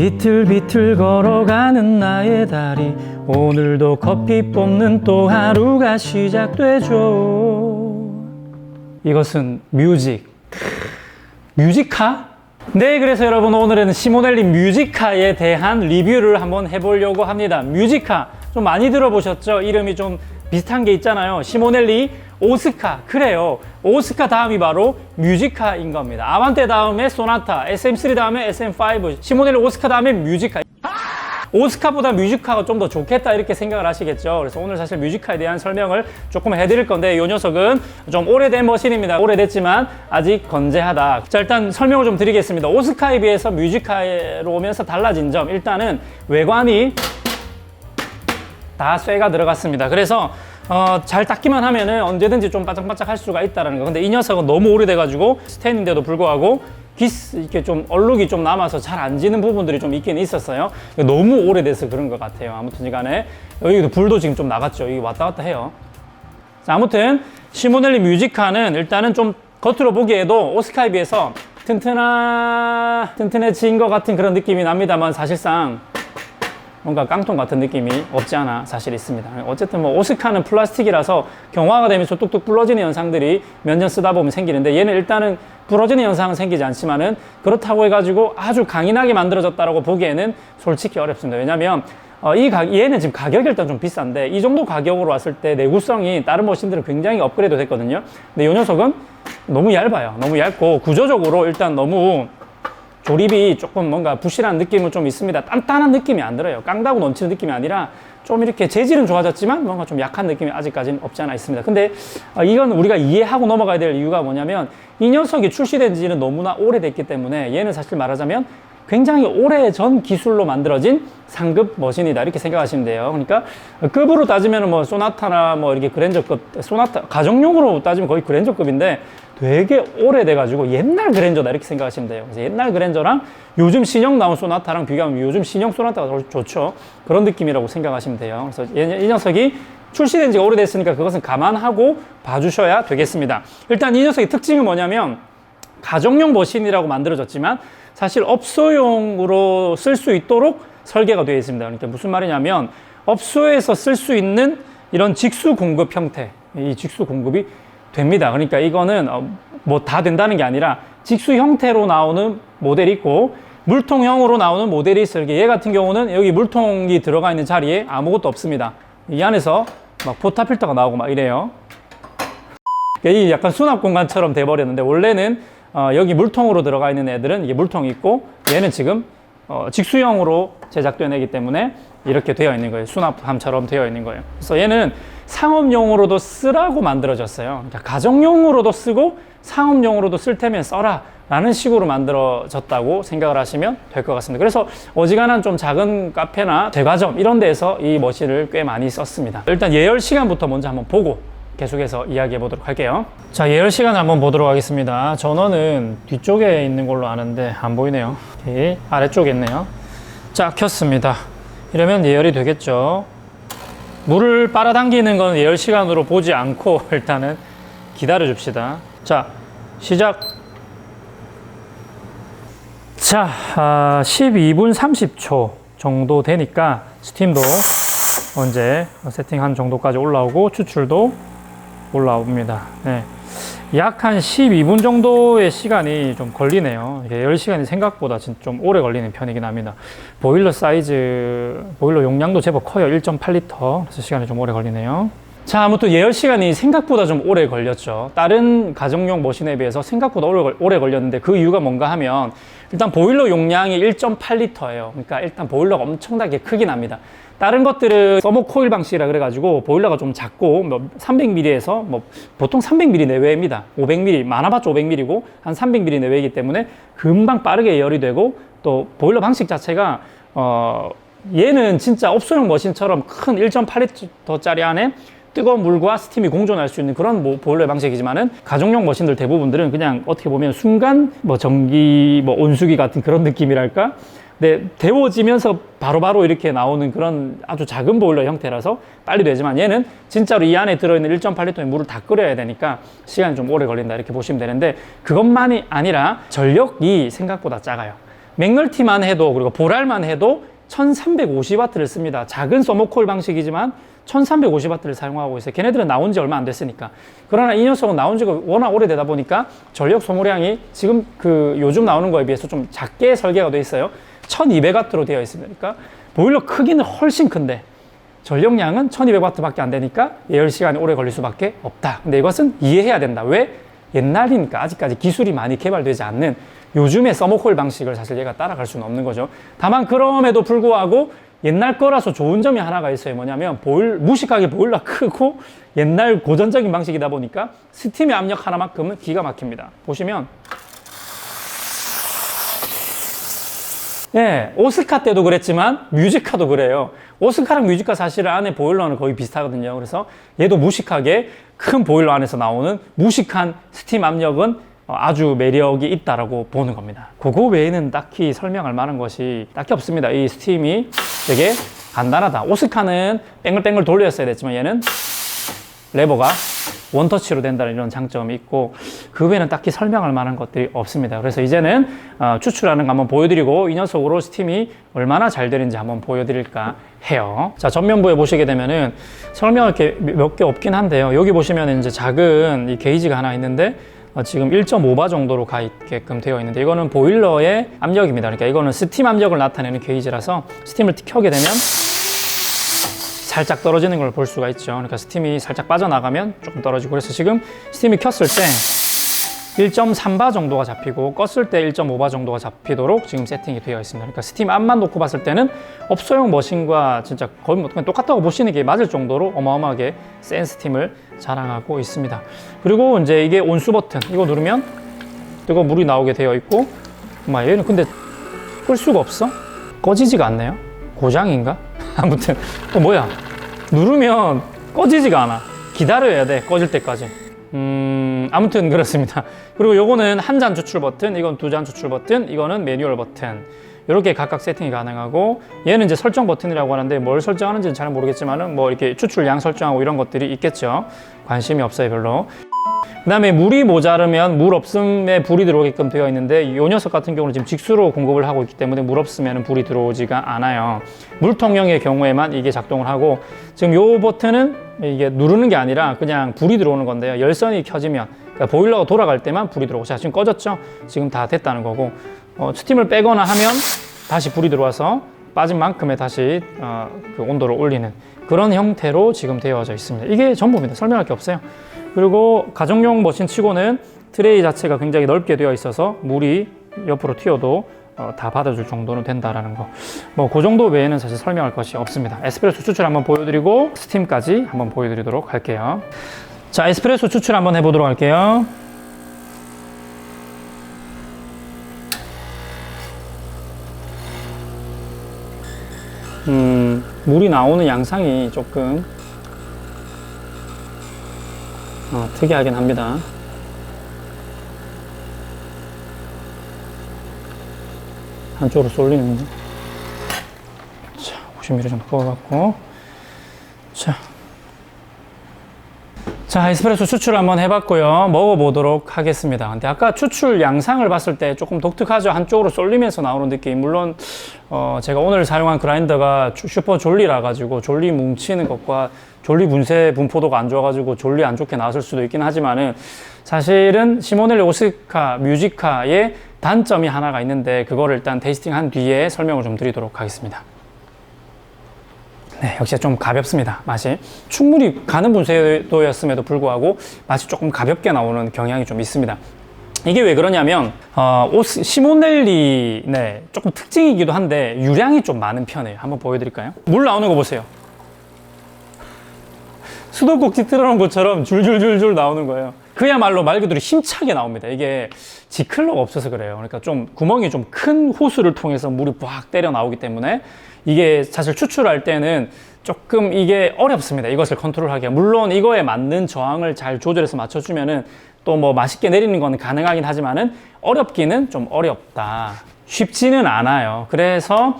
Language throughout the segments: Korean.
비틀비틀 걸어가는 나의 다리, 오늘도 커피 뽑는 또 하루가 시작되죠. 이것은 뮤지카? 네, 그래서 여러분 오늘은 시모넬리 뮤지카에 대한 리뷰를 한번 해보려고 합니다. 뮤지카 좀 많이 들어보셨죠? 이름이 좀 비슷한 게 있잖아요. 시모넬리, 오스카. 그래요, 오스카 다음이 바로 뮤지카인 겁니다. 아반떼 다음에 소나타, SM3 다음에 SM5, 시모넬리 오스카 다음에 뮤지카. 오스카보다 뮤지카가 좀 더 좋겠다 이렇게 생각을 하시겠죠. 그래서 오늘 사실 뮤지카에 대한 설명을 조금 해드릴 건데, 이 녀석은 좀 오래된 머신입니다. 오래됐지만 아직 건재하다. 자, 일단 설명을 좀 드리겠습니다. 오스카에 비해서 뮤지카로 오면서 달라진 점, 일단은 외관이 다 쇠가 들어갔습니다. 그래서 잘 닦기만 하면은 언제든지 좀 바짝바짝 할 수가 있다는 거. 근데 이 녀석은 너무 오래돼가지고 스텐인데도 불구하고 이렇게 좀 얼룩이 좀 남아서 잘 안 지는 부분들이 좀 있긴 있었어요. 너무 오래돼서 그런 것 같아요. 아무튼 간에 여기도 불도 지금 좀 나갔죠. 이게 왔다 갔다 해요. 자, 아무튼 시모넬리 뮤지카는 일단은 좀 겉으로 보기에도 오스카에 비해서 튼튼해진 것 같은 그런 느낌이 납니다만, 사실상 뭔가 깡통 같은 느낌이 없지 않아 사실 있습니다. 어쨌든 뭐 오스카는 플라스틱이라서 경화가 되면서 뚝뚝 부러지는 현상들이 몇 년 쓰다 보면 생기는데, 얘는 일단은 부러지는 현상은 생기지 않지만은 그렇다고 해가지고 아주 강인하게 만들어졌다고 보기에는 솔직히 어렵습니다. 왜냐면 얘는 지금 가격이 일단 좀 비싼데, 이 정도 가격으로 왔을 때 내구성이 다른 머신들은 굉장히 업그레이드 됐거든요. 근데 이 녀석은 너무 얇아요. 너무 얇고 구조적으로 일단 너무 조립이 조금 뭔가 부실한 느낌은 좀 있습니다. 단단한 느낌이 안 들어요. 깡다고 넘치는 느낌이 아니라 좀 이렇게 재질은 좋아졌지만 뭔가 좀 약한 느낌이 아직까지는 없지 않아 있습니다. 근데 이건 우리가 이해하고 넘어가야 될 이유가 뭐냐면, 이 녀석이 출시된 지는 너무나 오래됐기 때문에 얘는 사실 말하자면 굉장히 오래전 기술로 만들어진 상급 머신이다 이렇게 생각하시면 돼요. 그러니까 급으로 따지면 뭐 소나타나 뭐 이렇게 그랜저급, 소나타 가정용으로 따지면 거의 그랜저급인데 되게 오래돼가지고 옛날 그랜저다 이렇게 생각하시면 돼요. 그래서 옛날 그랜저랑 요즘 신형 나온 소나타랑 비교하면 요즘 신형 소나타가 더 좋죠. 그런 느낌이라고 생각하시면 돼요. 그래서 이 녀석이 출시된 지가 오래됐으니까 그것은 감안하고 봐주셔야 되겠습니다. 일단 이 녀석의 특징은 뭐냐면, 가정용 머신이라고 만들어졌지만 사실 업소용으로 쓸 수 있도록 설계가 되어 있습니다. 그러니까 무슨 말이냐면, 업소에서 쓸 수 있는 이런 직수 공급 형태, 이 직수 공급이 됩니다. 그러니까 이거는 뭐 다 된다는 게 아니라 직수 형태로 나오는 모델이 있고 물통형으로 나오는 모델이 있어요. 얘 같은 경우는 여기 물통이 들어가 있는 자리에 아무것도 없습니다. 이 안에서 막 포타 필터가 나오고 막 이래요. 이 약간 수납 공간처럼 돼버렸는데, 원래는 여기 물통으로 들어가 있는 애들은 이게 물통이 있고, 얘는 지금 직수형으로 제작된 애기 때문에 이렇게 되어 있는 거예요. 수납함처럼 되어 있는 거예요. 그래서 얘는 상업용으로도 쓰라고 만들어졌어요. 그러니까 가정용으로도 쓰고 상업용으로도 쓸 테면 써라 라는 식으로 만들어졌다고 생각을 하시면 될 것 같습니다. 그래서 어지간한 좀 작은 카페나 제과점 이런 데에서 이 머신을 꽤 많이 썼습니다. 일단 예열 시간부터 먼저 한번 보고 계속해서 이야기해 보도록 할게요. 자, 예열 시간을 한번 보도록 하겠습니다. 전원은 뒤쪽에 있는 걸로 아는데 안 보이네요. 오케이, 아래쪽에 있네요. 자, 켰습니다. 이러면 예열이 되겠죠. 물을 빨아당기는 건 예열 시간으로 보지 않고 일단은 기다려 줍시다. 자, 시작. 자, 12분 30초 정도 되니까 스팀도 언제 세팅한 정도까지 올라오고 추출도 올라옵니다. 네. 약 한 12분 정도의 시간이 좀 걸리네요. 예열 시간이 생각보다 좀 오래 걸리는 편이긴 합니다. 보일러 사이즈, 보일러 용량도 제법 커요. 1.8리터. 그래서 시간이 좀 오래 걸리네요. 자, 아무튼 예열 시간이 생각보다 좀 오래 걸렸죠. 다른 가정용 머신에 비해서 생각보다 오래 걸렸는데, 그 이유가 뭔가 하면, 일단 보일러 용량이 1.8리터예요. 그러니까 일단 보일러가 엄청나게 크긴 합니다. 다른 것들은 서머 코일 방식이라 그래가지고 보일러가 좀 작고 300mm에서 뭐 보통 300mm 내외입니다. 500mm, 많아봤자 500mm고 한 300mm 내외이기 때문에 금방 빠르게 예열이 되고, 또 보일러 방식 자체가 얘는 진짜 업소용 머신처럼 큰 1.8L짜리 안에 뜨거운 물과 스팀이 공존할 수 있는 그런 보일러 방식이지만은, 가정용 머신들 대부분들은 그냥 어떻게 보면 순간 전기 온수기 같은 그런 느낌이랄까? 네, 데워지면서 바로바로 이렇게 나오는 그런 아주 작은 보일러 형태라서 빨리 되지만, 얘는 진짜로 이 안에 들어있는 1.8리터의 물을 다 끓여야 되니까 시간이 좀 오래 걸린다 이렇게 보시면 되는데, 그것만이 아니라 전력이 생각보다 작아요. 맥널티만 해도, 그리고 보랄만 해도 1350W를 씁니다. 작은 서머코일 방식이지만 1350W를 사용하고 있어요. 걔네들은 나온 지 얼마 안 됐으니까. 그러나 이 녀석은 나온 지가 워낙 오래되다 보니까 전력 소모량이 지금 요즘 나오는 거에 비해서 좀 작게 설계가 되어 있어요. 1200W로 되어 있습니다. 그러니까 보일러 크기는 훨씬 큰데 전력량은 1200W 밖에 안 되니까 예열 시간이 오래 걸릴 수밖에 없다. 근데 이것은 이해해야 된다. 왜? 옛날이니까 아직까지 기술이 많이 개발되지 않는 요즘의 서머코일 방식을 사실 얘가 따라갈 수는 없는 거죠. 다만 그럼에도 불구하고 옛날 거라서 좋은 점이 하나가 있어요. 뭐냐면 무식하게 보일러 크고 옛날 고전적인 방식이다 보니까 스팀의 압력 하나만큼은 기가 막힙니다. 보시면 예, 오스카 때도 그랬지만 뮤지카도 그래요. 오스카랑 뮤지카 사실은 안에 보일러는 거의 비슷하거든요. 그래서 얘도 무식하게 큰 보일러 안에서 나오는 무식한 스팀 압력은 아주 매력이 있다라고 보는 겁니다. 그거 외에는 딱히 설명할 만한 것이 딱히 없습니다. 이 스팀이 되게 간단하다. 오스카는 뺑글뺑글 돌렸어야 됐지만 얘는 레버가 원터치로 된다는 이런 장점이 있고 그 외에는 딱히 설명할 만한 것들이 없습니다. 그래서 이제는 추출하는 거 한번 보여드리고 이 녀석으로 스팀이 얼마나 잘 되는지 한번 보여드릴까 해요. 자, 전면부에 보시게 되면은 설명할 게 몇 개 없긴 한데요. 여기 보시면 이제 작은 이 게이지가 하나 있는데 지금 1.5바 정도로 가 있게끔 되어 있는데 이거는 보일러의 압력입니다. 그러니까 이거는 스팀 압력을 나타내는 게이지라서 스팀을 켜게 되면 살짝 떨어지는 걸 볼 수가 있죠. 그러니까 스팀이 살짝 빠져나가면 조금 떨어지고 그래서 지금 스팀이 켰을 때 1.3바 정도가 잡히고 껐을 때 1.5바 정도가 잡히도록 지금 세팅이 되어 있습니다. 그러니까 스팀 압만 놓고 봤을 때는 업소용 머신과 진짜 거의 뭐 똑같다고 보시는 게 맞을 정도로 어마어마하게 센 스팀을 자랑하고 있습니다. 그리고 이제 이게 온수 버튼 이거 누르면 뜨거운 물이 나오게 되어 있고 얘는 근데 끌 수가 없어? 꺼지지가 않네요. 고장인가? 아무튼 뭐야 누르면 꺼지지가 않아. 기다려야 돼 꺼질 때까지. 아무튼 그렇습니다. 그리고 요거는 한 잔 추출 버튼, 이건 두 잔 추출 버튼, 이거는 매뉴얼 버튼. 이렇게 각각 세팅이 가능하고 얘는 이제 설정 버튼이라고 하는데 뭘 설정하는지는 잘 모르겠지만은 뭐 이렇게 추출량 설정하고 이런 것들이 있겠죠. 관심이 없어요 별로. 그 다음에 물이 모자르면 물 없음에 불이 들어오게끔 되어 있는데 이 녀석 같은 경우는 지금 직수로 공급을 하고 있기 때문에 물 없으면 불이 들어오지가 않아요. 물통용의 경우에만 이게 작동을 하고 지금 요 버튼은 이게 누르는 게 아니라 그냥 불이 들어오는 건데요. 열선이 켜지면 그러니까 보일러가 돌아갈 때만 불이 들어오고 자 지금 꺼졌죠? 지금 다 됐다는 거고 스팀을 빼거나 하면 다시 불이 들어와서 빠진 만큼의 다시 그 온도를 올리는 그런 형태로 지금 되어져 있습니다. 이게 전부입니다. 설명할 게 없어요. 그리고 가정용 머신 치고는 트레이 자체가 굉장히 넓게 되어 있어서 물이 옆으로 튀어도 다 받아줄 정도는 된다라는 거. 뭐 그 정도 외에는 사실 설명할 것이 없습니다. 에스프레소 추출 한번 보여드리고 스팀까지 한번 보여드리도록 할게요. 자, 에스프레소 추출 한번 해보도록 할게요. 물이 나오는 양상이 조금 특이하긴 합니다. 한쪽으로 쏠리는데. 자, 50ml 정도 부어갖고. 자, 에스프레소 추출을 한번 해봤고요. 먹어보도록 하겠습니다. 근데 아까 추출 양상을 봤을 때 조금 독특하죠. 한쪽으로 쏠리면서 나오는 느낌. 물론 제가 오늘 사용한 그라인더가 슈퍼 졸리라 가지고 졸리 뭉치는 것과 졸리 분포도가 안 좋아가지고 졸리 안 좋게 나왔을 수도 있긴 하지만은 사실은 시모넬리 오스카 뮤지카의 단점이 하나가 있는데 그거를 일단 테이스팅 한 뒤에 설명을 좀 드리도록 하겠습니다. 네, 역시 좀 가볍습니다. 맛이 충분히 가는 분쇄도였음에도 불구하고 맛이 조금 가볍게 나오는 경향이 좀 있습니다. 이게 왜 그러냐면 시모넬리 조금 특징이기도 한데 유량이 좀 많은 편이에요. 한번 보여드릴까요? 물 나오는 거 보세요. 수도꼭지 틀어놓은 것처럼 줄줄줄줄 나오는 거예요. 그야말로 말 그대로 힘차게 나옵니다. 이게 지클러가 없어서 그래요. 그러니까 좀 구멍이 좀 큰 호스를 통해서 물이 막 때려 나오기 때문에 이게 사실 추출할 때는 조금 이게 어렵습니다. 이것을 컨트롤하기가. 물론 이거에 맞는 저항을 잘 조절해서 맞춰주면은 또 뭐 맛있게 내리는 건 가능하긴 하지만은 어렵기는 좀 어렵다. 쉽지는 않아요. 그래서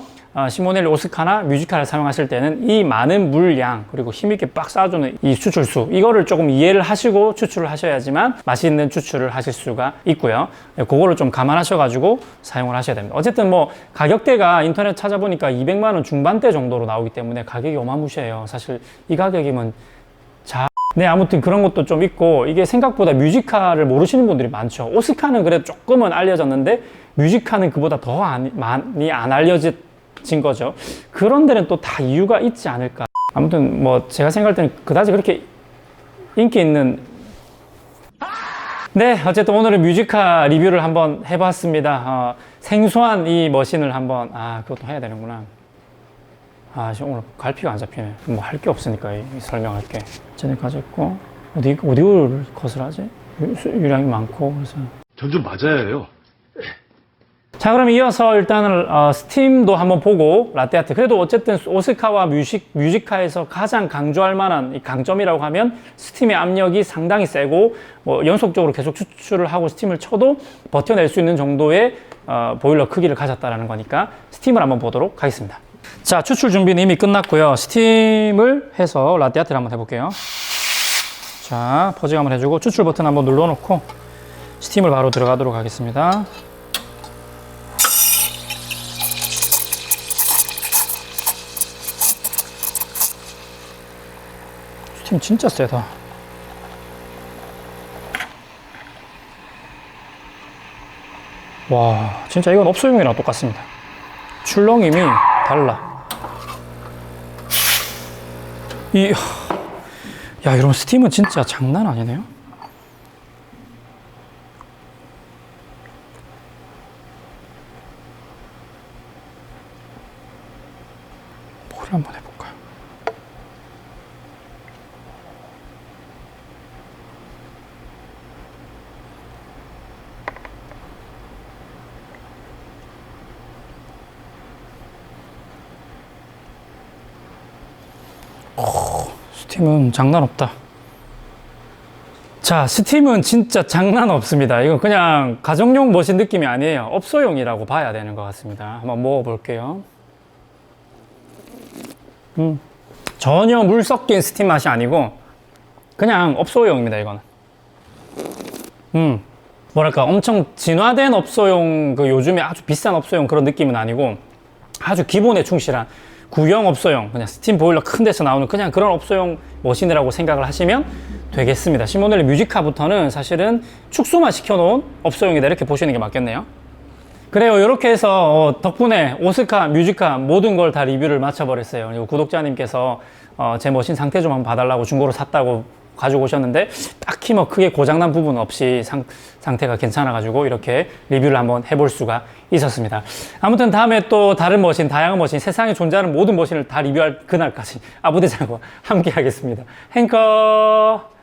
시모넬리 오스카나 뮤지카를 사용하실 때는 이 많은 물량 그리고 힘있게 빡 쏴주는 이 추출수 이거를 조금 이해를 하시고 추출을 하셔야지만 맛있는 추출을 하실 수가 있고요. 그거를 좀 감안하셔가지고 사용을 하셔야 됩니다. 어쨌든 뭐 가격대가 인터넷 찾아보니까 200만 원 중반대 정도로 나오기 때문에 가격이 어마무시해요. 사실 이 가격이면 네, 아무튼 그런 것도 좀 있고 이게 생각보다 뮤지카를 모르시는 분들이 많죠. 오스카는 그래도 조금은 알려졌는데 뮤지카는 그보다 더 많이 안 알려진 거죠. 그런 데는 또 다 이유가 있지 않을까. 아무튼 뭐 제가 생각할 때는 그다지 그렇게 인기 있는 네, 어쨌든 오늘은 뮤지카 리뷰를 한번 해봤습니다. 생소한 이 머신을 한번 그것도 해야 되는구나. 지금 오늘 갈피가 안 잡히네. 뭐 할 게 없으니까 설명할 게. 전에 가졌고 어디를 컷을 하지? 유량이 많고 그래서. 전 좀 맞아야 해요. 자, 그럼 이어서 일단은 스팀도 한번 보고 라떼아트. 그래도 어쨌든 오스카와 뮤지카에서 가장 강조할 만한 이 강점이라고 하면 스팀의 압력이 상당히 세고 뭐 연속적으로 계속 추출을 하고 스팀을 쳐도 버텨낼 수 있는 정도의 보일러 크기를 가졌다는 거니까 스팀을 한번 보도록 하겠습니다. 자, 추출 준비는 이미 끝났고요. 스팀을 해서 라떼아트를 한번 해볼게요. 자, 퍼징 한번 해주고 추출 버튼 한번 눌러놓고 스팀을 바로 들어가도록 하겠습니다. 스팀 진짜 세다. 와, 진짜 이건 업소용이랑 똑같습니다. 출렁임이 달라. 야, 이런 스팀은 진짜 장난 아니네요. 뭘 한번 해볼까요? 스팀은 장난 없다. 자, 스팀은 진짜 장난 없습니다. 이건 그냥 가정용 머신 느낌이 아니에요. 업소용이라고 봐야 되는 것 같습니다. 한번 먹어볼게요. 전혀 물 섞인 스팀 맛이 아니고 그냥 업소용입니다, 이거는. 뭐랄까 엄청 진화된 업소용, 그 요즘에 아주 비싼 업소용 그런 느낌은 아니고 아주 기본에 충실한 구형 업소용, 그냥 스팀 보일러 큰 데서 나오는 그냥 그런 업소용 머신이라고 생각을 하시면 되겠습니다. 시모넬리 뮤지카부터는 사실은 축소만 시켜놓은 업소용이다 이렇게 보시는 게 맞겠네요. 그래요, 이렇게 해서 덕분에 오스카, 뮤지카 모든 걸 다 리뷰를 마쳐버렸어요. 그리고 구독자님께서 제 머신 상태 좀 한번 봐달라고 중고로 샀다고 가지고 오셨는데 딱히 뭐 크게 고장난 부분 없이 상태가 괜찮아가지고 이렇게 리뷰를 한번 해볼 수가 있었습니다. 아무튼 다음에 또 다른 머신, 다양한 머신, 세상에 존재하는 모든 머신을 다 리뷰할 그날까지 아부대장과 함께 하겠습니다. 행커!